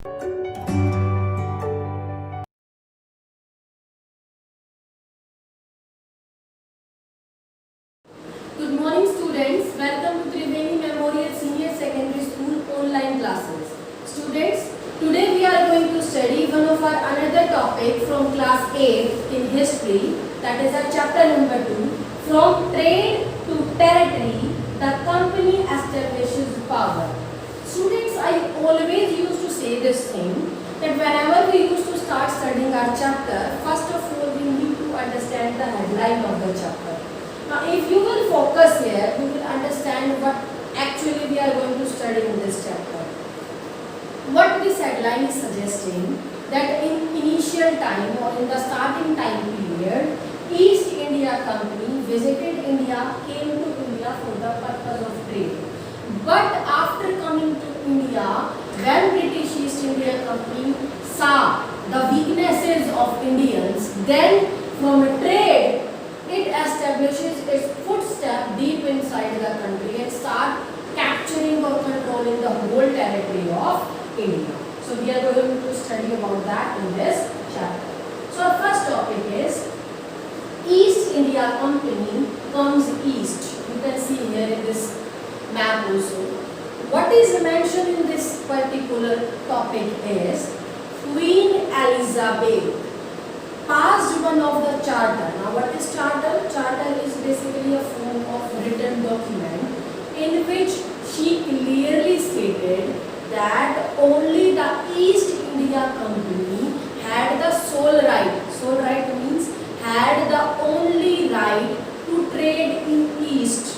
Good morning students, welcome to Triveni Memorial Senior Secondary School online classes. Students, today we are going to study one of our another topic from class 8 in history, that is our chapter number 2, from trade to territory, the company establishes power. Students, I always used to say this thing, that whenever we used to start studying our chapter, first of all we need to understand the headline of the chapter. Now, if you will focus here, you will understand what actually we are going to study in this chapter. What this headline is suggesting, that in initial time or in the starting time period, East India Company visited India, came to India for the purpose of trade. But after coming to India, when British East India Company saw the weaknesses of Indians, then from trade, it establishes its footstep deep inside the country and start capturing or controlling the whole territory of India. So we are going to study about that in this chapter. So our first topic is East India Company comes east. You can see here in this map also. What is mentioned in this particular topic is Queen Elizabeth passed one of the charter. Now what is charter? Charter is basically a form of written document in which she clearly stated that only the East India Company had the sole right. Sole right means had the only right to trade in East.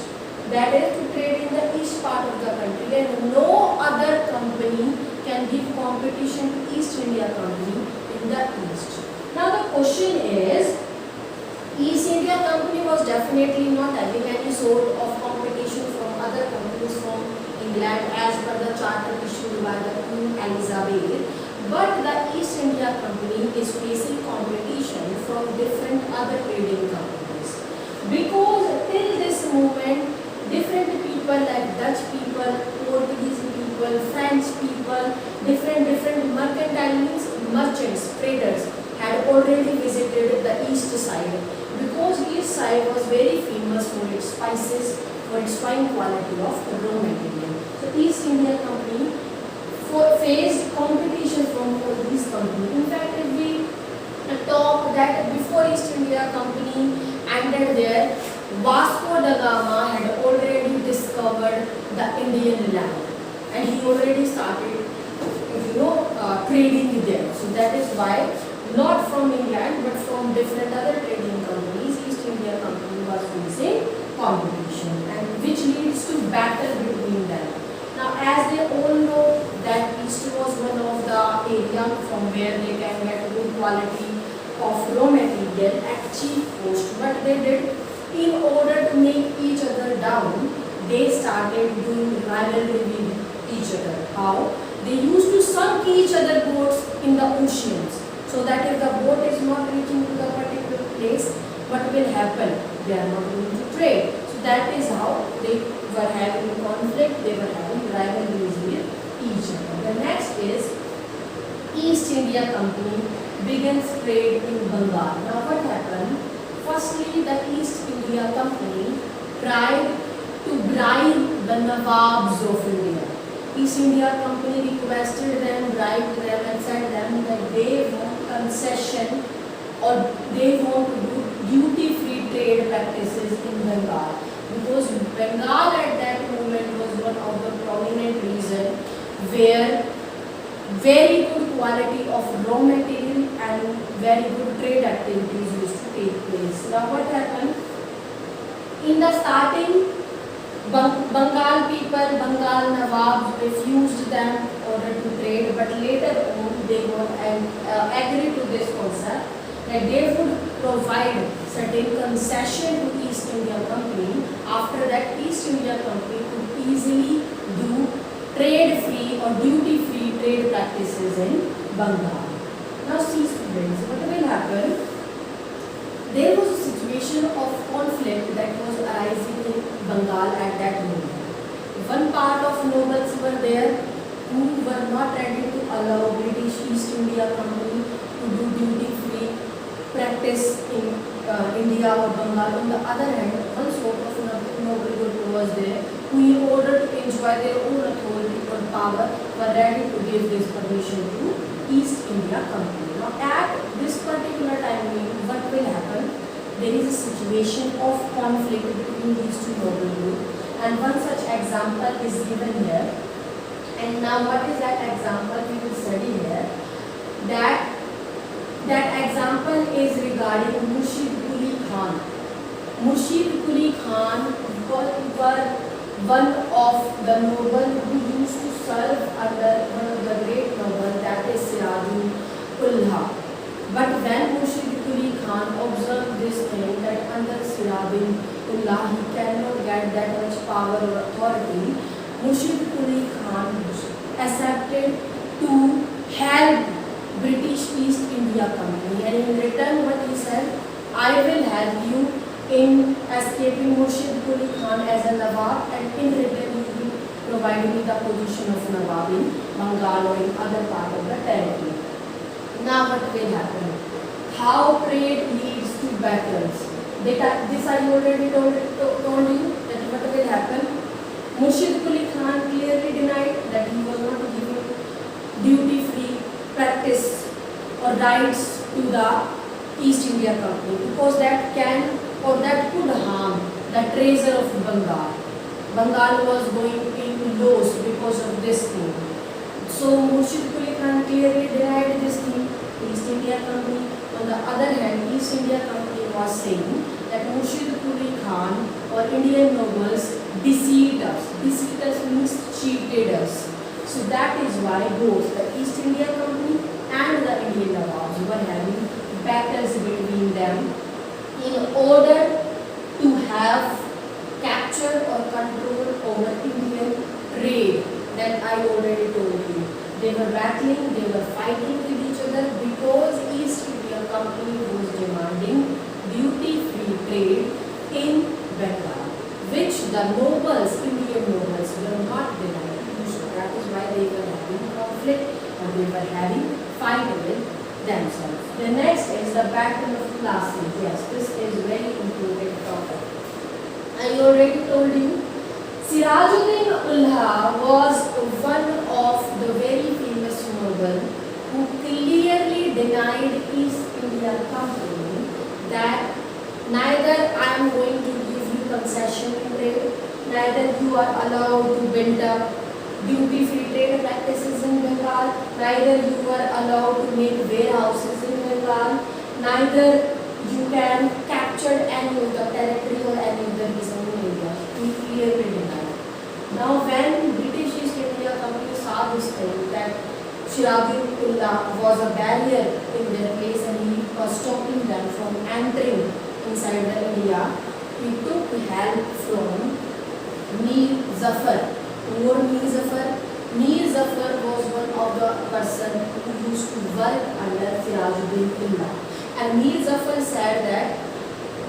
That is to trade in the east part of the country, and no other company can give competition to East India Company in the east. Now the question is, East India Company was definitely not having any sort of competition from other companies from England as per the charter issued by the Queen Elizabeth, but the East India Company is facing competition from different other trading companies, because till this moment different people like Dutch people, Portuguese people, French people, different mercantile means merchants, traders had already visited the east side, because east side was very famous for its spices, for its fine quality of raw material. So East India Company faced competition from Portuguese company. In fact, if we talk that before East India Company ended there, Vasco da Gama had already discovered the Indian land, and he already started, trading there. So that is why, not from England but from different other trading companies, East India Company was facing competition, and which leads to battle between them. Now, as they all know that East was one of the area from where they can get good quality of raw material at cheap cost, what they did, in order to make each other down, they started doing rivalry with each other. How? They used to sunk each other boats in the oceans, so that if the boat is not reaching to the particular place, what will happen? They are not going to trade. So that is how they were having conflict, they were having rivalries with each other. The next is East India Company begins trade in Bengal. Now what happened? Firstly, the East India Company tried to bribe the Nawabs of India. East India Company requested them, bribed them and said them that they want concession or they want to do duty-free trade practices in Bengal. Because Bengal at that moment was one of the prominent regions where very good quality of raw material and very good trade activities used to take place. Now what happened? In the starting, Bengal people, Bengal Nawabs refused them order to trade, but later on they got agreed to this concept that they would provide certain concession to East India Company. After that, East India Company could easily do trade-free or duty-free trade practices in Bengal. Now see students, what will happen? There was a situation of conflict that was arising in Bengal at that moment. One part of nobles were there who were not ready to allow British East India Company to do duty-free practice in India or Bengal. On the other hand, one sort of noble group was there who, in order to enjoy their own authority or power, were ready to give this permission to East India Company. Now, at this particular time, what will happen? There is a situation of conflict between these two noble groups, and one such example is given here. And now, what is that example we will study here? That example is regarding Murshid Quli Khan. Murshid Quli Khan were one of the noble who used to serve under one of the great nobles, that is Sirajul-Ullah. But when Murshid Quli Khan observed this thing, that under Sirajul-Ullah he cannot get that much power or authority, Murshid Quli Khan accepted to help British East India Company, and in return what he said, I will help you in escaping Murshid Quli Khan as a Nawab, and in return you will provide me the position of Nawab in Bengal or in other part of the territory. Now what will happen? How trade leads to battles. This I already told you that what will happen. Murshid Quli Khan clearly denied that he was not giving duty-free practice or rights to the East India Company, because that could harm the treasure of Bengal. Bengal was going into loss because of this thing. So Murshid Quli Khan clearly denied this thing to East India Company. On the other hand, East India Company was saying that Murshid Quli Khan or Indian nobles deceived us. Deceived us means cheated us. So that is why both the East India Company and the Indian Nawabs were having battles between them in order to have capture or control over Indian trade. That I already told you. They were battling, they were fighting with each other because East India Company was demanding duty-free trade in Bengal, which the nobles, Indian nobles, were not denying. So that is why they were having conflict, or they were having fight with themselves. The next is the Battle of Plassey. Yes, this is very important topic. I already told you, Sirajuddin-Ullah was one of the very famous nobles who clearly denied East India Company that neither I am going to give you concession in trade, neither you are allowed to build up duty-free trade practices in Bengal, neither you are allowed to make warehouses in Bengal, neither you can capture any of the territory or any of the region in India. He clearly denied. Now when British East India Company saw this thing, that Sirajul-Ullah was a barrier in their place and he was stopping them from entering inside the India, he took help from Mir Zafar. Who was Mir Zafar? Mir Zafar was one of the person who used to work under Sirajuddin-Ullah. And Mir Zafar said that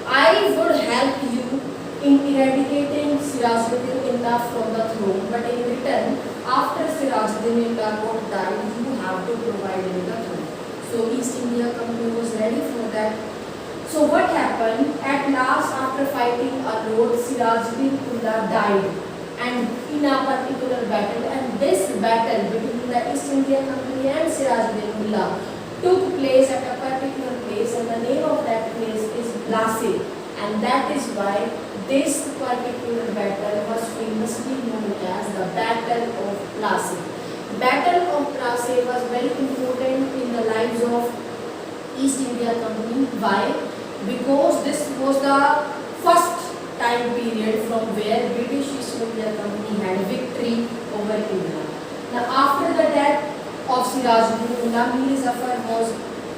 I would help you in eradicating Sirajuddin-Ullah from the throne, but in return, after Sirajuddin-Ullah got died, you have to provide me the throne. So East India Company was ready for that. So what happened? At last, after fighting a lot, Sirajuddin-Ullah died, and in a particular battle, and this battle between the East India Company and Sirajuddin-Ullah took place at a particular place, and the name of that place is Plassey, and that is why this particular battle was famously known as the Battle of Plassey. Battle of Plassey was very important in the lives of East India Company. Why? Because this was the first time period from where British East India Company had victory over India. Now after the death of Sirajuddin-Ullah, Mir Zafar was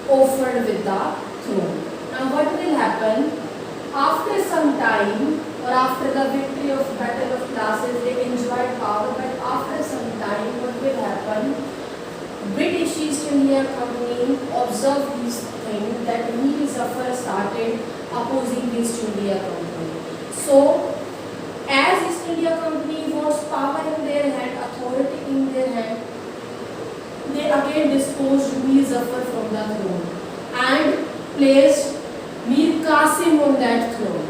offered with the throne. Now what will happen? After some time, or after the victory of Battle of Plassey, they enjoyed power, but after some time, what will happen? British East India Company observed this thing that Mir Zafar started opposing East India Company. So, as East India Company wants power in their hand, authority in their hand, they again disposed Mir Zafar from the throne and placed Mir Qasim on that throne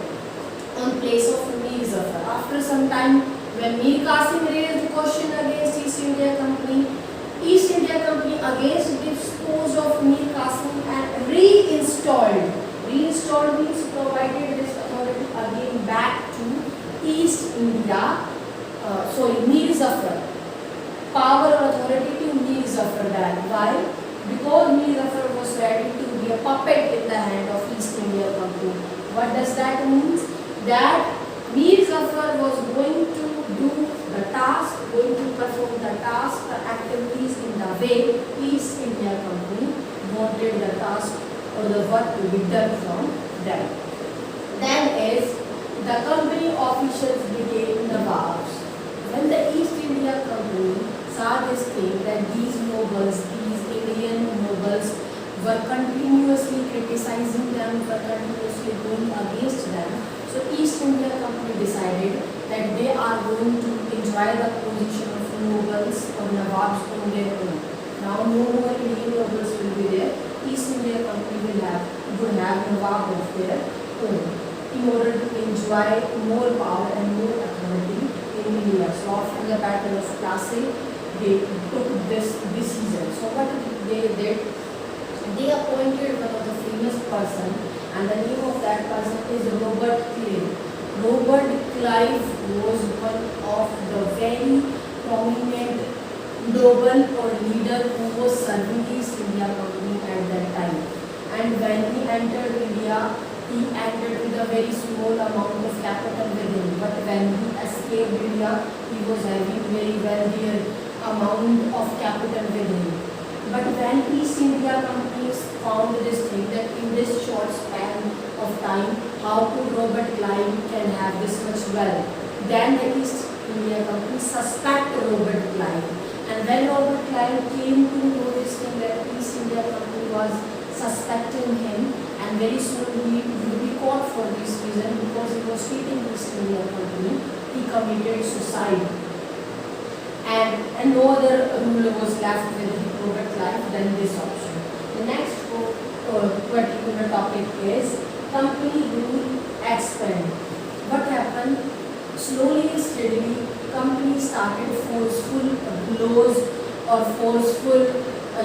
on place of Mir Zafar. After some time, when Mir Qasim raised question against East India Company, East India Company again disposed of Mir Qasim and reinstalled. Reinstalled means provided this authority again back to East India. Mir Zafar. Power or authority to Mir Zafar back. Why? Because Mir Zafar was ready to be a puppet in the hand of East India Company. What does that mean? That Mir Zafar was going to do the task, going to perform the task, the activities in the way East India Company wanted the task or the work to be done from them. Then is the company officials became Nawabs. When the East India Company saw this thing that these nobles, these Indian nobles were continuously criticizing them, were continuously going against them, so East India Company decided that they are going to enjoy the position of nobles or Nawabs on their own. Now no more Indian nobles will be there. East India Company would have Nawab of their own in order to enjoy more power and more authority in India. So after the Battle of Plassey, they took this decision. So what they did? They appointed one of the famous person, and the name of that person is Robert Clive. Robert Clive was one of the very prominent noble or leader who was serving East India Company at that time. And when he entered India, he entered with a very small amount of capital with him. But when he escaped India, he was having very wealthier amount of capital with him. But when East India Company found this thing that in this short span of time, how could Robert Clive can have this much wealth? Then the East India Company suspected Robert Clive. And when Robert Clive came to know this thing that East India Company was suspecting him, and very soon he would be caught for this reason because he was cheating East India Company, he committed suicide. And no other ruler was left with Robert Clive than this option. The next particular topic is company rule expand. What happened? Slowly and steadily, company started forceful laws or forceful,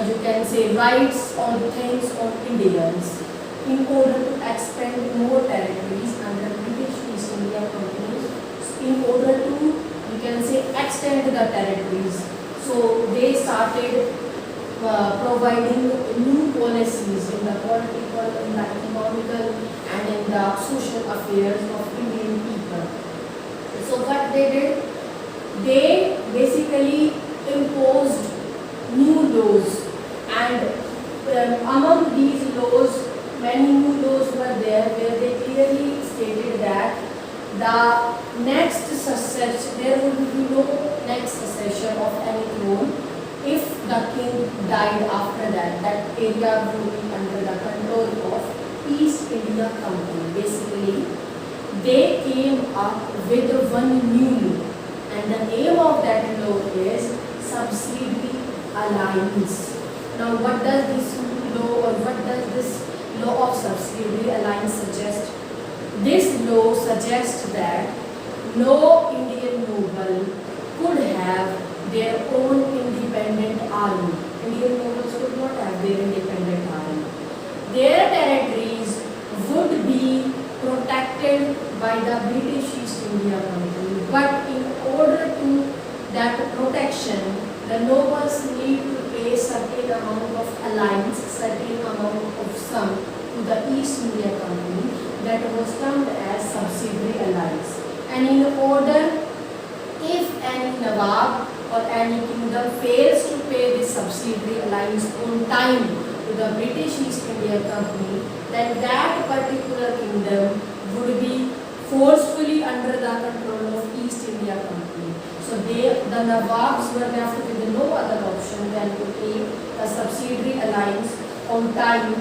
you can say, rights or things on Indians in order to expand more territories under British East India Company, in order to, you can say, extend the territories. So they started providing new policies in the political, in the economical and in the social affairs of Indian people. So what they did, they basically imposed new laws, and among these laws, many new laws were there where they clearly stated that the next succession, there will be no next succession of any throne if the king died after that. That area will be under the control of East India Company. Basically, they came up with one new law, and the name of that law is Subsidiary Alliance. Now, what does this law or what does this law of Subsidiary Alliance suggest? This law suggests that no Indian noble could have their own independent army. Indian nobles could not have their independent army. Their territories would be protected by the British East India Company. But in order to that protection, the nobles need to pay certain amount of alliance, certain amount of sum to the East India Company that was termed as subsidiary alliance. And in order, if any Nawab or any kingdom fails to pay this subsidiary alliance on time to the British East India Company, then that particular kingdom would be forcefully under the control of East India Company. So the Nawabs were left with no other option than to pay a subsidiary alliance on time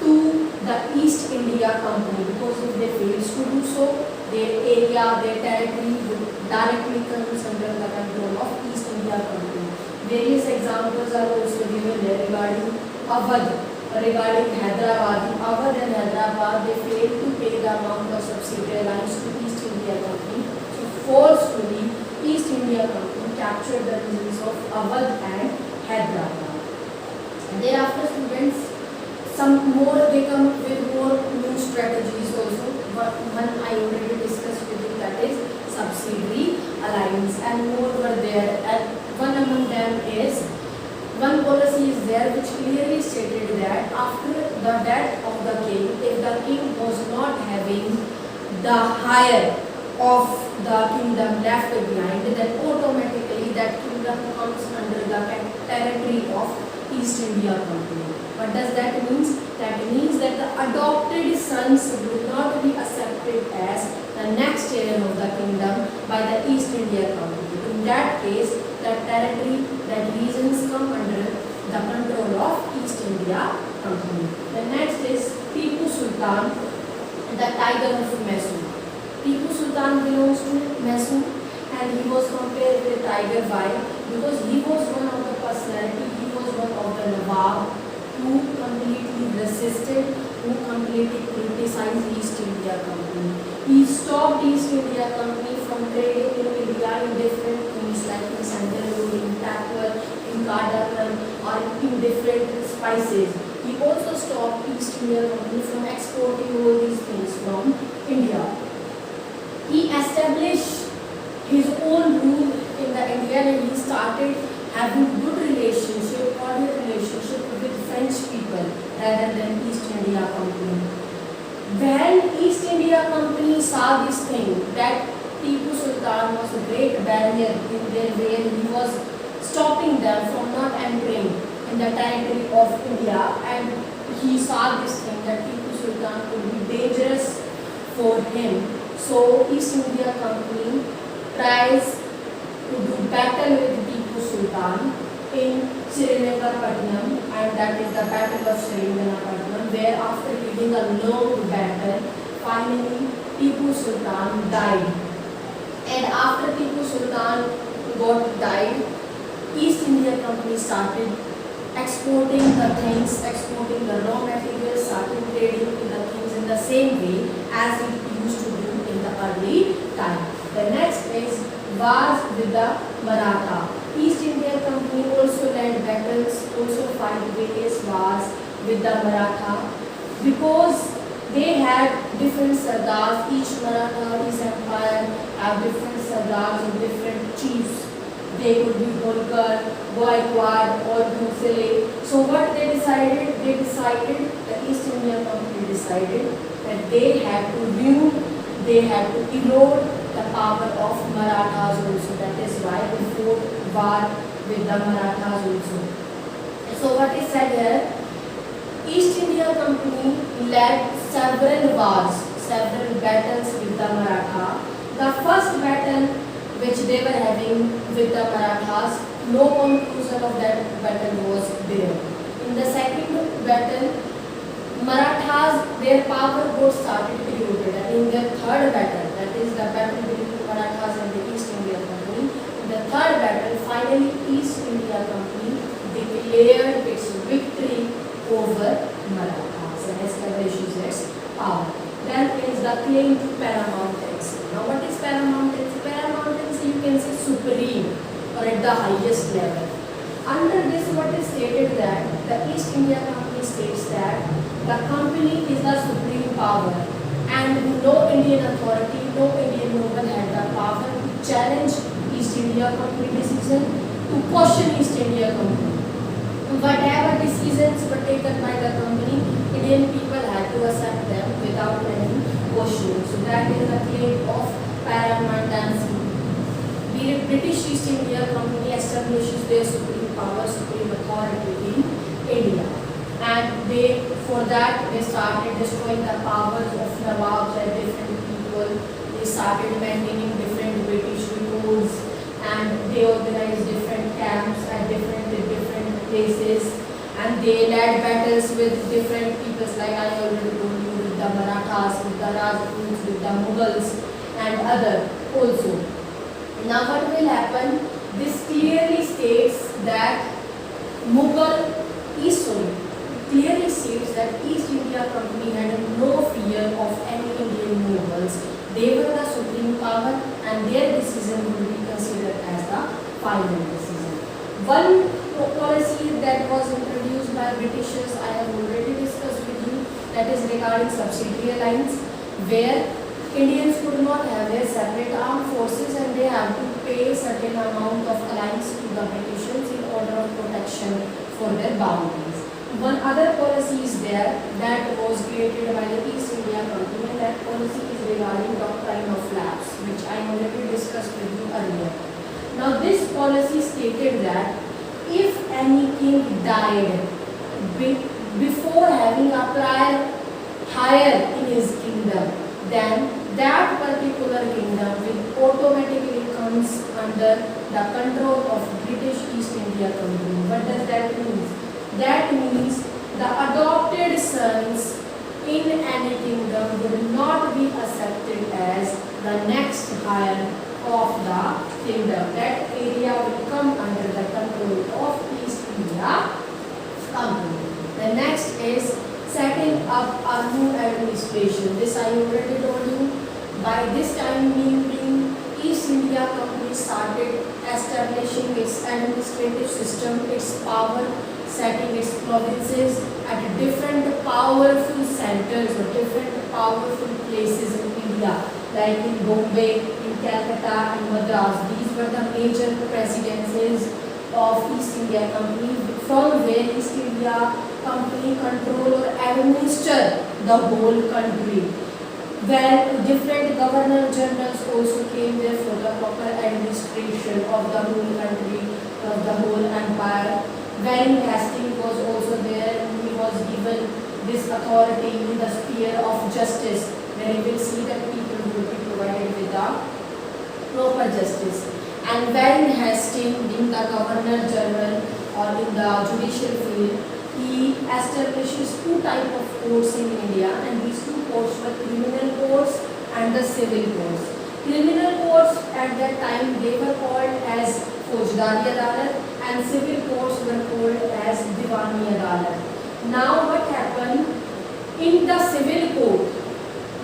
to the East India Company, because if they fail to do so, their area, their territory would directly comes under the control of East India Company. Various examples are also given there regarding Awadh, regarding Hyderabad. Awadh and Hyderabad, they failed to pay the amount of subsidy allowance to East India Company. So forcefully, East India Company captured the regions of Awadh and Hyderabad. And thereafter, students, some more, they come with more new strategies also. But one I already discussed with you, that is subsidiary alliance, and more were there. And one among them is, one policy is there which clearly stated that after the death of the king, if the king was not having the heir of the kingdom left behind, then automatically that kingdom comes under the territory of East India Company. What does that mean? That means that the adopted sons would not be accepted as the next heir of the kingdom by the East India Company. In that case, that territory, that regions come under the control of East India Company. The next is Tipu Sultan, the Tiger of Mysore. Tipu Sultan belongs to Mysore, and he was compared with Tiger. Why? Because he was one of the personality, he was one of the Nawab who completely resisted, who completely criticized East India Company. He stopped East India Company from trading in India in different things like in sandalwood, in tapper, in cardamom, or in different spices. He also stopped East India Company from exporting all these things from India. He established his own rule in the India, and he started having good relationship, cordial relationship with French people rather than East India Company. When East India Company saw this thing, that Tipu Sultan was a great barrier in their way, and he was stopping them from not entering in the territory of India, and he saw this thing that Tipu Sultan could be dangerous for him. So East India Company tries to do battle with Tipu Sultan in Srinagarpatnam, and that is the Battle of Srinagarpatnam, where after giving a long battle, finally Tipu Sultan died. And after Tipu Sultan died, East India Company started exporting the things, exporting the raw materials, started trading in the things in the same way as it used to do in the early time. The next is wars with the Maratha. East India Company also led battles, also fight various wars with the Maratha, because they had different sardars. Each Maratha, each empire have different sardars and different chiefs. They could be Holkar, Gaikwad, or Bhonsle. So what they decided? The East India Company decided that they had to ruin, they had to erode the power of Marathas also. That is why they fought war with the Marathas also. So what is said here? East India Company led several wars, several battles with the Maratha. The first battle which they were having with the Marathas, no conclusion of that battle was there. In the second battle, Marathas, their power got started eroded, and in their third battle, that is the battle between Marathas and the East India Company, in the third battle, finally East India Company declared its victory over Marathas and establishes its power. Then is the claim to paramountcy. Now what is paramountcy? Paramountcy, you can say supreme or at the highest level. Under this, what is stated that the East India Company states that the company is the supreme power, and no Indian authority, no Indian noble had the power to challenge East India Company decision, to question East India Company. Whatever decisions were taken by the company, Indian people had to accept them without any questioning. So that is the claim of paramountcy. The British East India Company establishes their supreme power, supreme authority in India, and for that they started destroying the powers of Nawabs and different people. They started maintaining different British records, and they organized different camps at different places, and they led battles with different peoples, like I already told you, with the Marathas, with the Rajputs, with the Mughals, and other also. Now what will happen? This clearly states that Mughal clearly states that East India Company had no fear of any Indian Mughals. They were the supreme power and their decision would be considered as the final decision. One policy that was introduced by Britishers I have already discussed with you, that is regarding subsidiary alliance, where Indians could not have their separate armed forces and they have to pay certain amount of alliance to the Britishers in order of protection for their boundaries. One other policy is there that was created by the East India Company, and that policy is regarding doctrine of lapse, which I already discussed with you earlier. Now this policy stated that if any king died before having a prior hire in his kingdom, then that particular kingdom will automatically comes under the control of British East India Company. What does that mean? That means the adopted sons in any kingdom will not be accepted as the next hire of the kingdom. That area will come under the control of East India Company. The next is setting up a new administration. This I already told you. By this time being, East India Company started establishing its administrative system, its power, setting its provinces at different powerful centers or different powerful places in India, like in Bombay, in Calcutta and Madras. These were the major presidencies of East India Company, from where East India Company control or administer the whole country. Where different governor generals also came there for the proper administration of the whole country, of the whole empire. Warren Hastings was also there, and he was given this authority in the sphere of justice, where you will see that people will be provided with the proper justice. And Warren Hastings, being the governor general or in the judicial field, he establishes two types of courts in India, and these two courts were criminal courts and the civil courts. Criminal courts at that time they were called as Faujdari Adalat, and civil courts were called as Diwani Adalat. Now what happened in the civil court?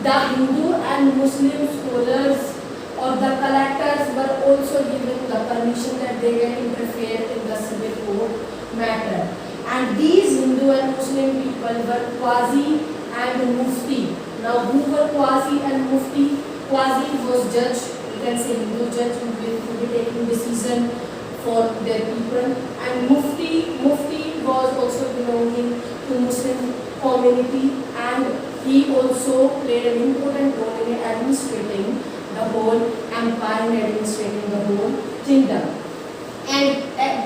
The Hindu and Muslim scholars or the collectors were also given the permission that they can interfere in the civil court matter. And these Hindu and Muslim people were Qazi and Mufti. Now who were Qazi and Mufti? Qazi was judge, you can say Hindu judge who will be taking decision for their people, and Mufti was also belonging to Muslim community, and he also played an important role in administrating the whole empire and administrating the whole kingdom. And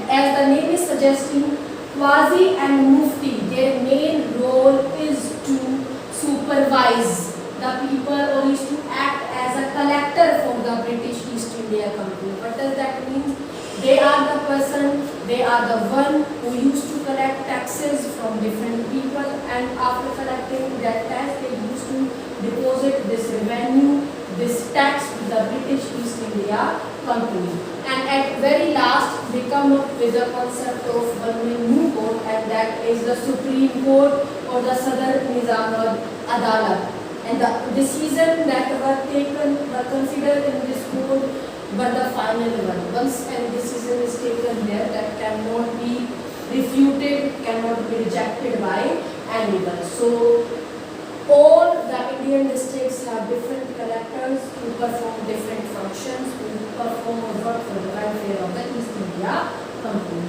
as the name is suggesting, Qazi and Mufti, their main role is to supervise the people or is to act as a collector for the British East India Company. What does that mean? They are the person, they are the one who used to collect taxes from different people, and after collecting that tax, they used to deposit this revenue, this tax to the British East India Company. And at very last, they come up with the concept of one new court, and that is the Supreme Court or the Sadr Nizam Adalat. And the decision that were taken, were considered in this court, were the final one. Once a decision is taken there, that cannot be refuted, cannot be rejected by anyone. So all the Indian districts have different collectors who perform different functions, who perform or work for the welfare of the East India Company.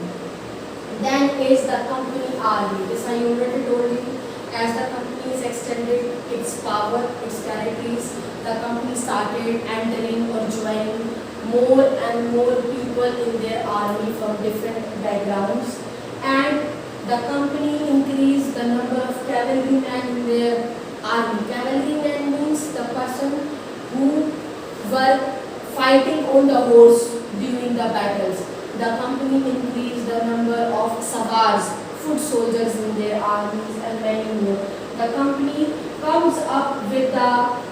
Then is the company army. This I already told you. As the company is extended its power, its territories, the company started entering or joining more and more people in their army from different backgrounds, and the company increased the number of cavalrymen in their army. Cavalryman means the person who were fighting on the horse during the battles. The company increased the number of savars, foot soldiers in their armies, and many more. The company comes up with the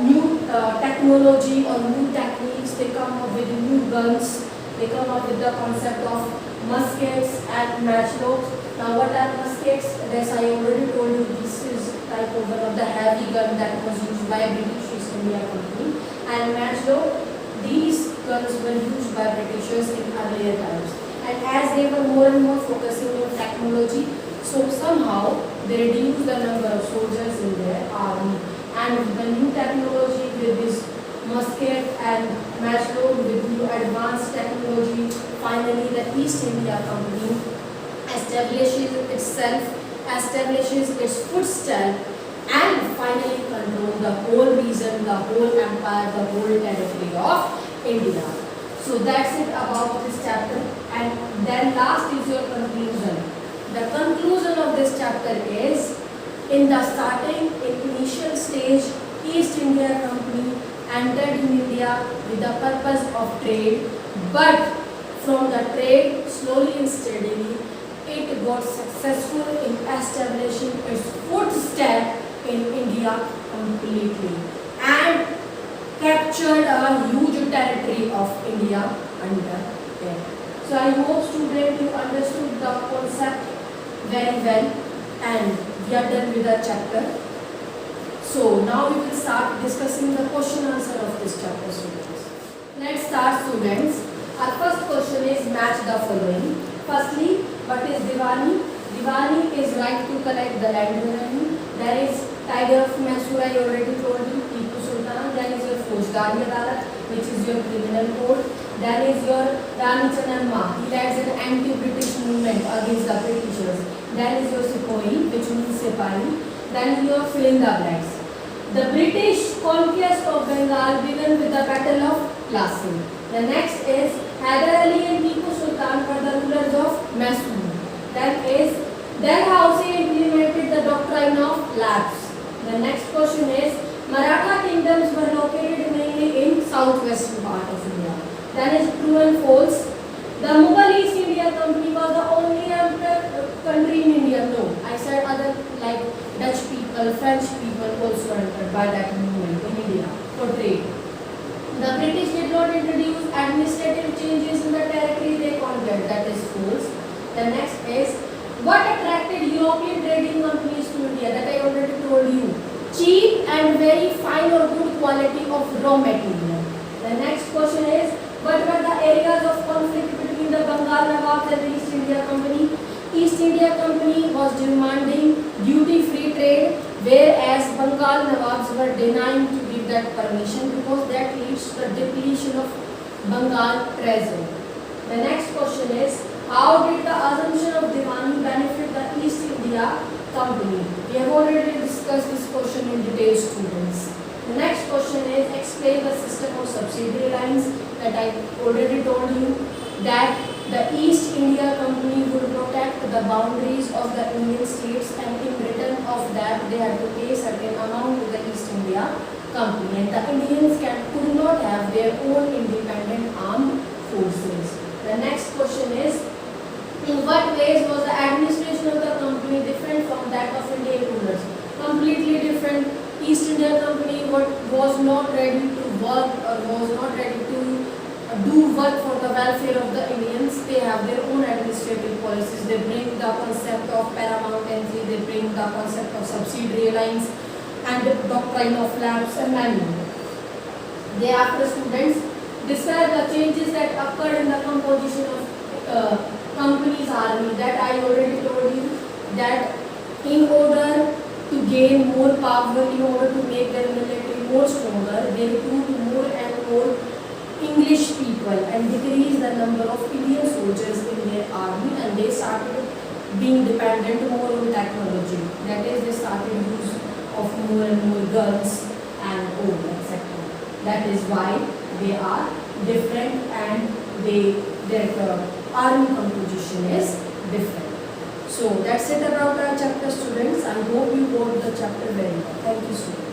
new technology or new techniques. They come up with new guns, They come up with the concept of muskets and matchlocks. Now what are muskets? As I already told you, this is type of one of the heavy gun that was used by British East India Company. And matchlock, these guns were used by Britishers in earlier times. And as they were more and more focusing on technology, so somehow they reduced the number of soldiers in their army. And with the new technology, with this musket and matchlock, with new advanced technology, finally the East India Company establishes its footstep, and finally control the whole region, the whole empire, the whole territory of India. So that's it about this chapter. And then last is your conclusion. The conclusion of this chapter is, in the starting, in initial stage, East India Company entered in India with the purpose of trade, but from the trade, slowly and steadily, it got successful in establishing its footstep in India completely and captured a huge territory of India under it. So I hope students you understood the concept very well, and we are done with the chapter. So now we will start discussing the question answer of this chapter, students. Let's start, students. Our first question is match the following. Firstly, what is Diwani? Diwani is right to collect the land revenue. There is Tiger of Mysore, I already told you, Tipu Sultan. Then is your Faujdari Adalat, which is your criminal code. Then is your Rani Chanamma. He leads an anti-British movement against the Britishers. Then is your Sepoy, which means Sipahi. Then your fill in the blanks. The British conquest of Bengal began with the Battle of Plassey. The next is Hyder Ali and Tipu Sultan were the rulers of Mysore. Then Housay implemented the doctrine of lapse. The next question is, Maratha kingdoms were located mainly in southwestern part of India. Then is true and false. The Mughal East India Company was the only country in India. No, I said other like Dutch people, French people also entered by that movement in India for trade. The British did not introduce administrative changes in the territory they conquered. That is false. The next is, what attracted European trading companies to India? That I already told you. Cheap and very fine or good quality of raw material. The next question is, what were the areas of conflict between the Bengal Nawabs and the East India Company? East India Company was demanding duty-free trade, whereas Bengal Nawabs were denying to give that permission because that leads to the depletion of Bengal treasure. The next question is, how did the assumption of Diwani benefit the East India Company? We have already discussed this question in detail, students. The next question is, explain the system of subsidiary lines. That I already told you that the East India Company would protect the boundaries of the Indian states, and in return of that they had to pay certain amount to the East India Company, and the Indians could not have their own independent armed forces. The next question is, in what ways was the administration of the company different from that of Indian rulers? Completely different. East India Company was not ready to work or was not ready to do work for the welfare of the Indians. They have their own administrative policies. They bring the concept of paramount entry, they bring the concept of subsidiary lines and the doctrine of lapse and manual. Thereafter, students, describe the changes that occurred in the composition of company's army. That I already told you that in order to gain more power, in order to make their military more stronger, they recruit more and more English people and decrease the number of Indian soldiers in their army, and they started being dependent more on technology. That is, they started use of more and more guns and all, etc. That is why they are different and their army composition is different. So that's it about our chapter, students. I hope you got the chapter very well. Thank you so much.